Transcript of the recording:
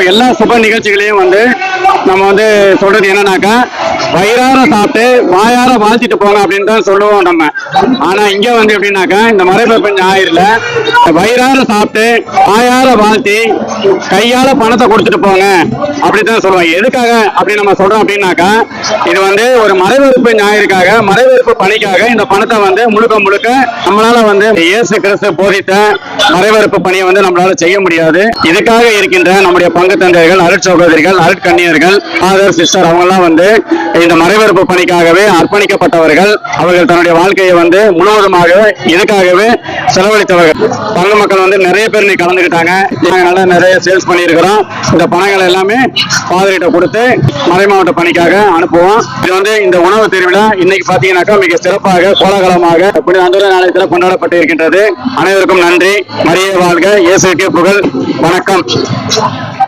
எல்லா சுப நிகழ்ச்சிகளையும் நம்ம சொல்றது என்னன்னாக்கா வயிறார சாப்பிட்டு வாயார வாழ்த்திட்டு போங்க அப்படின்னு தான் சொல்லுவோம் நம்ம. ஆனா இங்க எப்படின்னாக்கா இந்த மறைபரப்பு ஞாயிறுல வயிறார சாப்பிட்டு வாயார வாழ்த்தி கையால பணத்தை கொடுத்துட்டு போங்க அப்படித்தான் சொல்லுவோம். எதுக்காக அப்படி நம்ம சொல்றோம் அப்படின்னாக்கா இது ஒரு மறைபரப்பு ஞாயிறுக்காக மறைபரப்பு பணிக்காக இந்த பணத்தை முழுக்க முழுக்க நம்மளால இயேசு கிறிஸ்து போதித்த மறைபரப்பு பணியை நம்மளால செய்ய முடியாது. இதுக்காக இருக்கின்ற நம்முடைய பங்கு தந்தையர்கள், அருட்சகோதரிகள், அருட்கண்ணியர்கள், ஃபாதர், சிஸ்டர் அவங்க எல்லாம் இந்த மறைபரப்பு பணிக்காகவே அர்ப்பணிக்கப்பட்டவர்கள். அவர்கள் தன்னுடைய வாழ்க்கையை முழுவதுமாக இதுக்காகவே செலவழித்தவர்கள். பங்கு மக்கள் நிறைய பேர் கலந்துக்கிட்டாங்க. நாங்க நிறைய சேல்ஸ் பண்ணியிருக்கிறோம். இந்த பணங்களை எல்லாமே ஃபாதர்கிட்ட கொடுத்து மறை மாவட்ட பணிக்காக அனுப்புவோம். இது இந்த உணவு திருவிழா இன்னைக்கு பாத்தீங்கன்னாக்கா மிக சிறப்பாக கோலாகலமாக அந்த நாளையத்தில் கொண்டாடப்பட்டு இருக்கின்றது. அனைவருக்கும் நன்றி. மரியே வாழ்க, இயேசுவுக்கே புகழ். வணக்கம்.